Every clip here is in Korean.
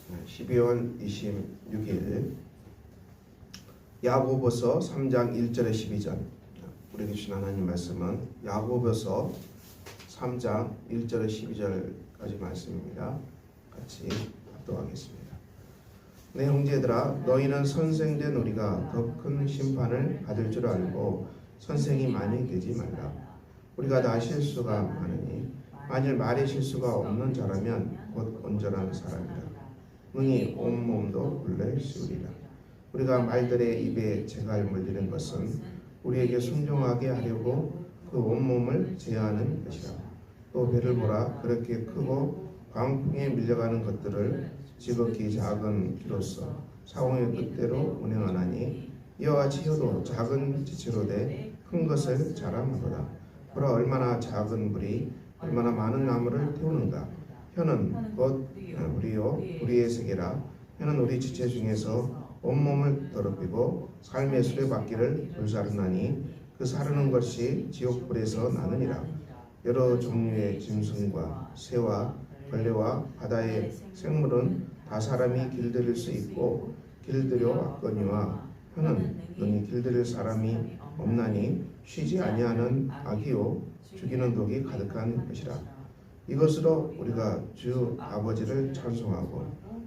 12월 26일 야고보서 3장 1절에 12절 우리에게 주신 하나님 말씀은 야고보서 3장 1절에 12절까지 말씀입니다. 같이 합독하겠습니다. 내 형제들아, 너희는 선생된 우리가 더 큰 심판을 받을 줄 알고 선생이 많이 되지 말라. 우리가 다 실수가 많으니 만일 말에 실수가 없는 자라면 곧 온전한 사람이라. 능히 온몸도 굴레 씌우리라. 우리가 말들의 입에 재갈 물리는 것은 우리에게 순종하게 하려고 그 온몸을 제어하는 것이라. 또 배를 보라. 그렇게 크고 광풍에 밀려가는 것들을 지극히 작은 기로서 사공의 뜻대로 운행하나니 이와 같이 혀도 작은 지체로 돼 큰 것을 자랑하도다. 보라, 얼마나 작은 불이 얼마나 많은 나무를 태우는가. 혀는 곧 우리요 우리의 세계라. 혀는 우리 지체 중에서 온몸을 더럽히고 삶의 수레바퀴를 불사르나니 그 사르는 것이 지옥불에서 나느니라. 여러 종류의 짐승과 새와 벌레와 바다의 생물은 다 사람이 길들일 수 있고 길들여 왔거니와 혀는 능히 길들일 사람이 없나니 쉬지 아니하는 악이요 죽이는 독이 가득한 것이라. 이것으로 우리가 주 아버지를 찬송하고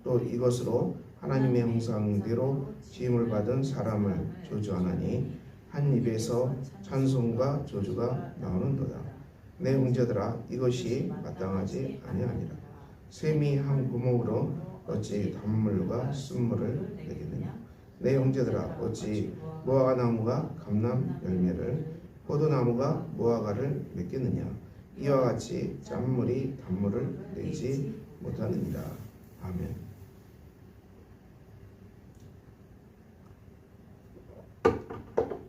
또 이것으로 하나님의 형상대로 지음을 받은 사람을 저주하나니 한 입에서 찬송과 저주가 나오는도다. 내 형제들아, 이것이 마땅하지 아니하니라. 샘이 한 구멍으로 어찌 단물과 쓴물을 내겠느냐. 내 형제들아, 어찌 무화과 나무가 감람 열매를 포도나무가 무화과를 맺겠느냐. 이와 같이 짠물이 단물을 내지 못하느니라. 아멘.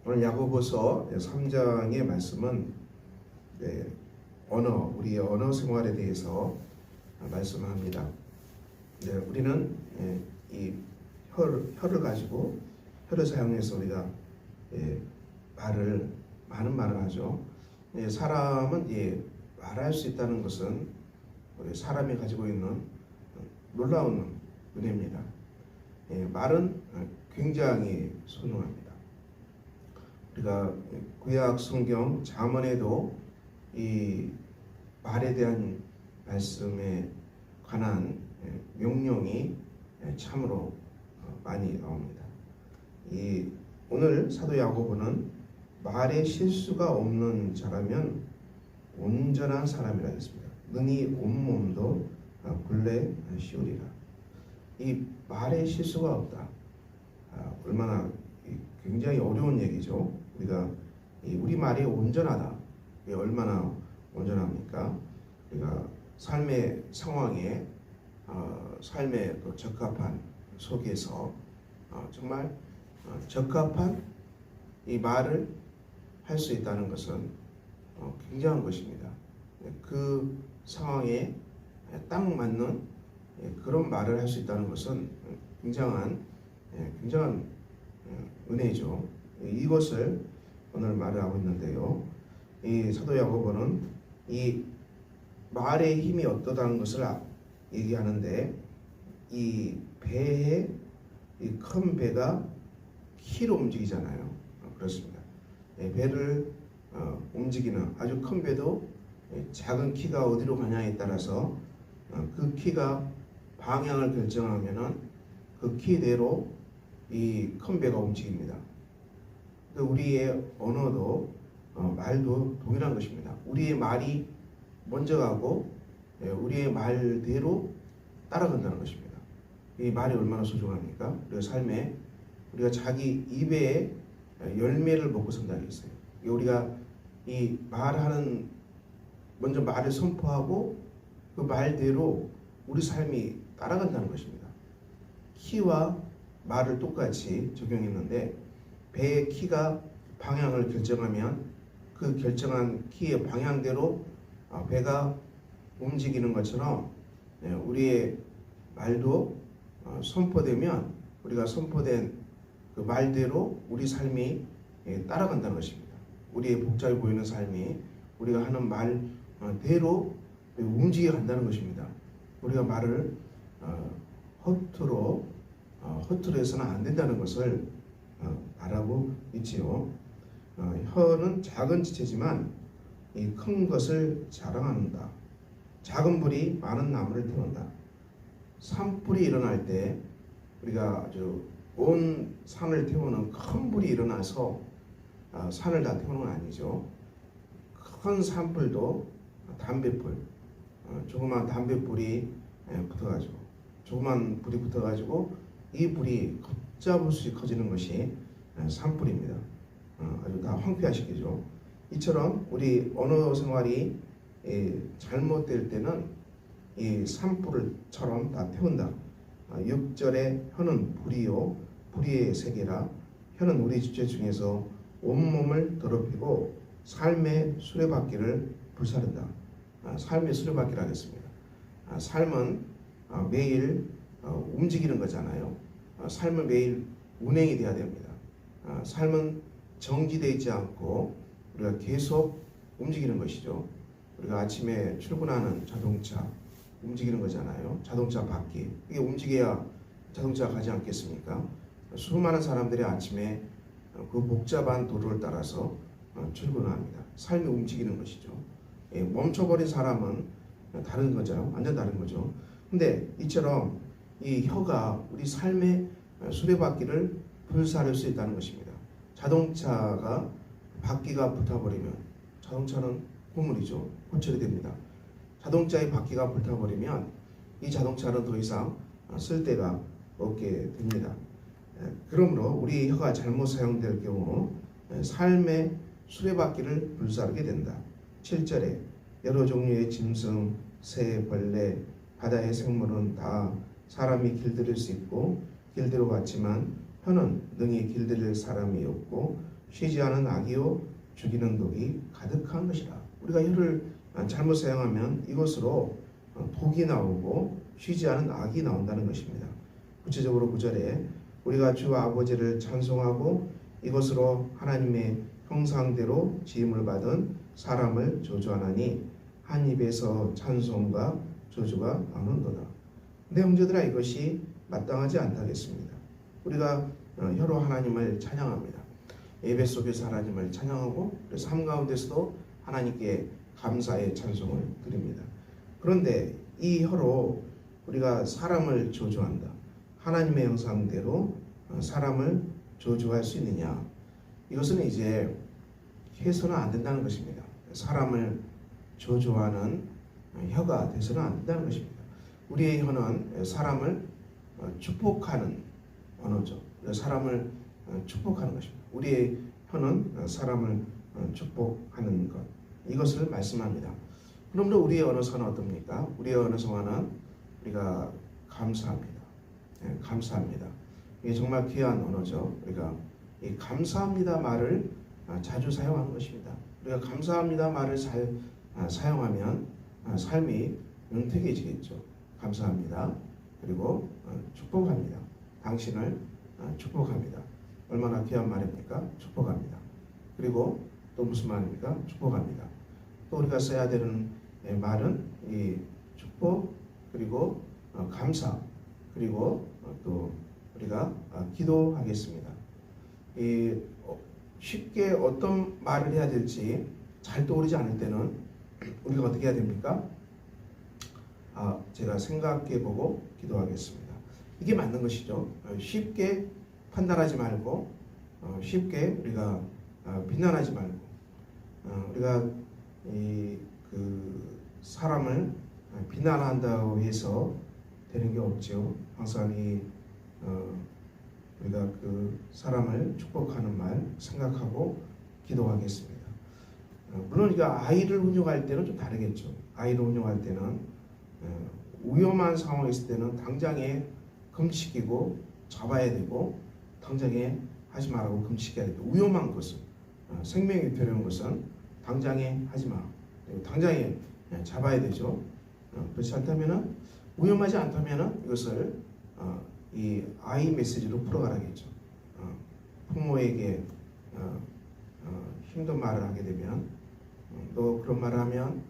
오늘 야고보서 3장의 말씀은 우리의 언어 생활에 대해서 말씀합니다. 우리는 이 혀를 가지고 혀를 사용해서 우리가 많은 말을 하죠. 사람은 말할 수 있다는 것은 우리 사람이 가지고 있는 놀라운 은혜입니다. 말은 굉장히 소중합니다. 우리가 구약 성경 잠언에도 이 말에 대한 말씀에 관한 명령이 참으로 많이 나옵니다. 오늘 사도 야고보는 말에 실수가 없는 자라면 온전한 사람이라 했습니다. 능히 온몸도 굴레 씌우리라. 이 말에 실수가 없다. 얼마나 굉장히 어려운 얘기죠. 우리 말이 온전하다. 이게 얼마나 온전합니까? 우리가 삶의 상황에 삶에 적합한 속에서 정말 적합한 이 말을 할 수 있다는 것은 굉장한 것입니다. 그 상황에 딱 맞는 그런 말을 할 수 있다는 것은 굉장한 은혜죠. 이것을 오늘 말을 하고 있는데요. 이 사도 야고보는 이 말의 힘이 어떠다는 것을 얘기하는데, 이 배에 이 큰 배가 키로 움직이잖아요. 그렇습니다. 배를 움직이는 아주 큰 배도 작은 키가 어디로 가냐에 따라서 그 키가 방향을 결정하면은 그 키대로 이 큰 배가 움직입니다. 우리의 언어도 말도 동일한 것입니다. 우리의 말이 먼저 가고 우리의 말대로 따라간다는 것입니다. 이 말이 얼마나 소중합니까? 우리가 삶에 우리가 자기 입에 열매를 먹고 산다고 했어요. 우리가 이 말하는 먼저 말을 선포하고 그 말대로 우리 삶이 따라간다는 것입니다. 키와 말을 똑같이 적용했는데 배의 키가 방향을 결정하면 그 결정한 키의 방향대로 배가 움직이는 것처럼 우리의 말도 선포되면 우리가 선포된 그 말대로 우리 삶이 따라간다는 것입니다. 우리의 복잡해 보이는 삶이 우리가 하는 말대로 움직여 간다는 것입니다. 우리가 말을 허투루 해서는 안 된다는 것을 말하고 있지요. 혀는 작은 지체지만 이 큰 것을 자랑한다. 작은 불이 많은 나무를 태운다. 산불이 일어날 때 우리가 아주 온 산을 태우는 큰 불이 일어나서 산을 다 태우는 건 아니죠. 큰 산불도 담뱃불, 조그만 담뱃불이 붙어가지고 조그만 불이 붙어가지고 이 불이 걷잡을수 커지는 것이 산불입니다. 아주 다 황폐화시키죠. 이처럼 우리 언어 생활이 잘못될 때는 이 산불처럼 다 태운다. 6절에 혀는 불이요 불의의 세계라. 혀는 우리 주체 중에서 온몸을 더럽히고 삶의 수레바퀴를 불사른다. 삶의 수레바퀴를 하겠습니다. 삶은 매일 움직이는 거잖아요. 삶은 매일 운행이 돼야 됩니다. 삶은 정지되어 있지 않고 우리가 계속 움직이는 것이죠. 우리가 아침에 출근하는 자동차 움직이는 거잖아요. 자동차 바퀴 이게 움직여야 자동차가 가지 않겠습니까? 수많은 사람들이 아침에 그 복잡한 도로를 따라서 출근합니다. 삶이 움직이는 것이죠. 멈춰버린 사람은 다른 거죠. 완전 다른 거죠. 근데 이처럼 이 혀가 우리 삶의 수레바퀴를 불사를 수 있다는 것입니다. 자동차가 바퀴가 붙어버리면 자동차는 고물이죠. 고철이 됩니다. 자동차의 바퀴가 불타버리면 이 자동차는 더 이상 쓸 데가 없게 됩니다. 그러므로 우리 혀가 잘못 사용될 경우 삶의 수레바퀴를 불사르게 된다. 7절에 여러 종류의 짐승, 새, 벌레, 바다의 생물은 다 사람이 길들일 수 있고 길들여 왔지만 혀는 능히 길들일 사람이 없고 쉬지 않은 악이요 죽이는 독이 가득한 것이라. 우리가 혀를 잘못 사용하면 이것으로 독이 나오고 쉬지 않은 악이 나온다는 것입니다. 구체적으로 9절에 우리가 주 아버지를 찬송하고 이것으로 하나님의 형상대로 지음을 받은 사람을 저주하나니 한 입에서 찬송과 저주가 나오는도다. 내 형제들아 이것이 마땅하지 않다겠습니다. 우리가 혀로 하나님을 찬양합니다. 예배 속에서 하나님을 찬양하고 삶 가운데서도 하나님께 감사의 찬송을 드립니다. 그런데 이 혀로 우리가 사람을 저주한다. 하나님의 형상대로 사람을 저주할 수 있느냐? 이것은 이제 해서는 안 된다는 것입니다. 사람을 저주하는 혀가 돼서는 안 된다는 것입니다. 우리의 혀는 사람을 축복하는 언어죠. 사람을 축복하는 것입니다. 우리의 혀는 사람을 축복하는 것. 이것을 말씀합니다. 그러므로 우리의 언어서는 어떻습니까? 우리의 언어서는 우리가 감사합니다. 감사합니다. 이게 정말 귀한 언어죠. 우리가 이 감사합니다 말을 자주 사용하는 것입니다. 우리가 감사합니다 말을 잘 사용하면 삶이 윤택해지겠죠. 감사합니다. 그리고 축복합니다. 당신을 축복합니다. 얼마나 귀한 말입니까? 축복합니다. 그리고 또 무슨 말입니까? 축복합니다. 또 우리가 써야 되는 말은 이 축복 그리고 감사 그리고 또 우리가 기도하겠습니다. 이 쉽게 어떤 말을 해야 될지 잘 떠오르지 않을 때는 우리가 어떻게 해야 됩니까? 제가 생각해보고 기도하겠습니다. 이게 맞는 것이죠. 쉽게 판단하지 말고 쉽게 우리가 비난하지 말고 우리가 그 사람을 비난한다고 해서 되는 게 없죠. 항상 우리가 그 사람을 축복하는 말 생각하고 기도하겠습니다. 물론 우리가 아이를 운영할 때는 좀 다르겠죠. 아이를 운영할 때는 위험한 상황이 있을 때는 당장에 금지시키고 잡아야 되고 당장에 하지 말라고 금지시켜야 되고 위험한 것은 생명이 위태로운 것은 당장에 하지 마. 당장에 잡아야 되죠. 그렇지 않다면은 위험하지 않다면은 이것을 이 아이 메시지로 풀어가라겠죠. 부모에게 힘든 말을 하게 되면 너 그런 말을 하면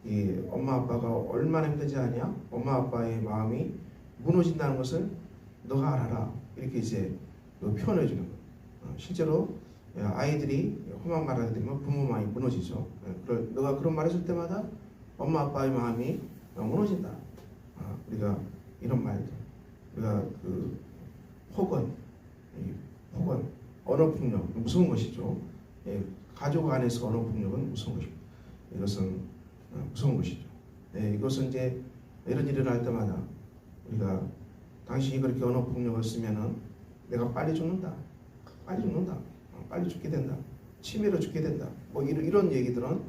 이 엄마 아빠가 얼마나 힘들지 아냐? 엄마 아빠의 마음이 무너진다는 것을 너가 알아라. 이렇게 이제 표현해 주는 거예요. 실제로 아이들이 험한 말을 하게 되면 부모 마음이 무너지죠. 너가 그런 말 했을 때마다 엄마 아빠의 마음이 무너진다. 우리가 이런 말들, 우리가 폭언, 언어 폭력 무서운 것이죠. 가족 안에서 언어 폭력은 무서운 것입니다. 이것은 무서운 것이죠. 이것은 이제 이런 일을 할 때마다 우리가 당신이 그렇게 언어 폭력을 쓰면은 내가 빨리 죽는다, 빨리 죽게 된다, 치매로 죽게 된다. 뭐 이런 얘기들은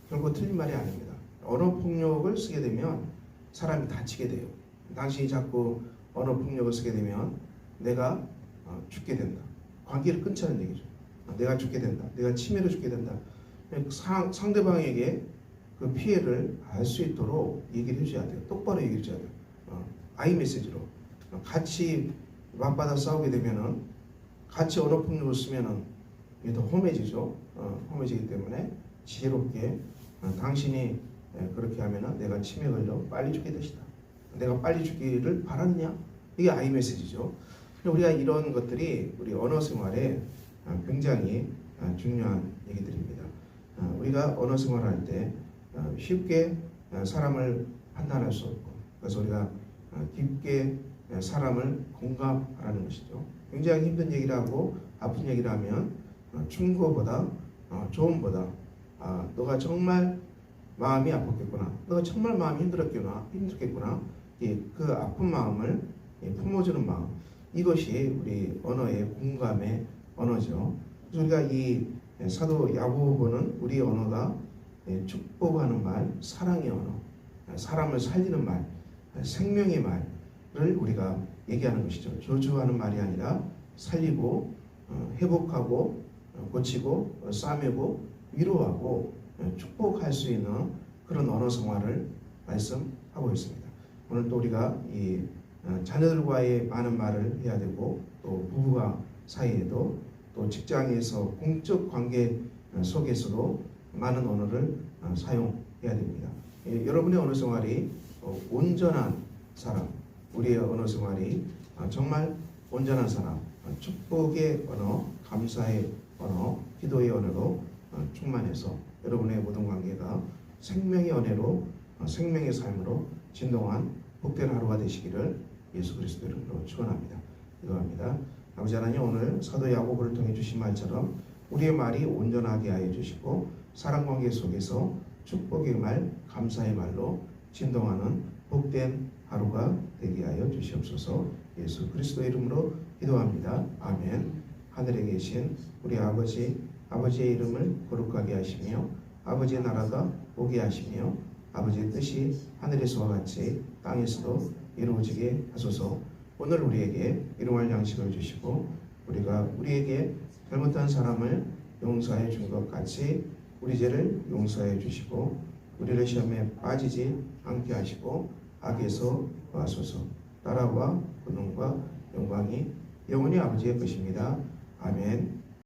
결국 틀린 말이 아닙니다. 언어 폭력을 쓰게 되면 사람이 다치게 돼요. 당신이 자꾸 언어 폭력을 쓰게 되면 내가 죽게 된다. 관계를 끊자는 얘기죠. 내가 죽게 된다. 내가 치매로 죽게 된다. 상대방에게 그 피해를 알 수 있도록 얘기를 해줘야 돼요. 똑바로 얘기를 해줘야 돼요. 아이 메시지로. 같이 맞받아 싸우게 되면은 같이 언어 폭력을 쓰면은 이게 더 험해지죠. 험해지기 때문에 지혜롭게 당신이 그렇게 하면은 내가 치매 걸려 빨리 죽게 되시다. 내가 빨리 죽기를 바라느냐? 이게 아이 메시지죠. 우리가 이런 것들이 우리 언어 생활에 굉장히 중요한 얘기들입니다. 우리가 언어 생활할 때 쉽게 사람을 판단할 수 없고, 그래서 우리가 깊게 사람을 공감하라는 것이죠. 굉장히 힘든 얘기를 하고 아픈 얘기를 하면 충고보다 조언보다 너가 정말 마음이 아팠겠구나, 너가 정말 마음이 힘들었겠구나, 그 아픈 마음을 품어주는 마음, 이것이 우리 언어의 공감의 언어죠. 그래서 우리가 이 사도 야고보는 우리 언어가 축복하는 말, 사랑의 언어, 사람을 살리는 말, 생명의 말을 우리가 얘기하는 것이죠. 저주하는 말이 아니라 살리고 회복하고 고치고 싸매고 위로하고 축복할 수 있는 그런 언어 생활을 말씀하고 있습니다. 오늘 또 우리가 이 자녀들과의 많은 말을 해야 되고, 또 부부가 사이에도, 또 직장에서 공적 관계 속에서도 많은 언어를 사용해야 됩니다. 여러분의 언어 생활이 온전한 사람, 우리의 언어 생활이 정말 온전한 사람, 축복의 언어, 감사의 언어, 기도의 언어로 충만해서 여러분의 모든 관계가 생명의 언어로, 생명의 삶으로 진동한 복된 하루가 되시기를 예수 그리스도 이름으로 축원합니다. 기도합니다. 아버지 하나님, 오늘 사도 야고보를 통해 주신 말처럼 우리의 말이 온전하게 하여 주시고, 사랑관계 속에서 축복의 말, 감사의 말로 진동하는 복된 하루가 되게 하여 주시옵소서. 예수 그리스도 이름으로 기도합니다. 아멘. 하늘에 계신 우리 아버지의 이름을 거룩하게 하시며 아버지의 나라가 오게 하시며 아버지의 뜻이 하늘에서와 같이 땅에서도 이루어지게 하소서. 오늘 우리에게 일용할 양식을 주시고, 우리가 우리에게 잘못한 사람을 용서해 준 것 같이 우리 죄를 용서해 주시고, 우리를 시험에 빠지지 않게 하시고 악에서 구하소서. 나라와 권능과 영광이 영원히 아버지의 것입니다. 아멘.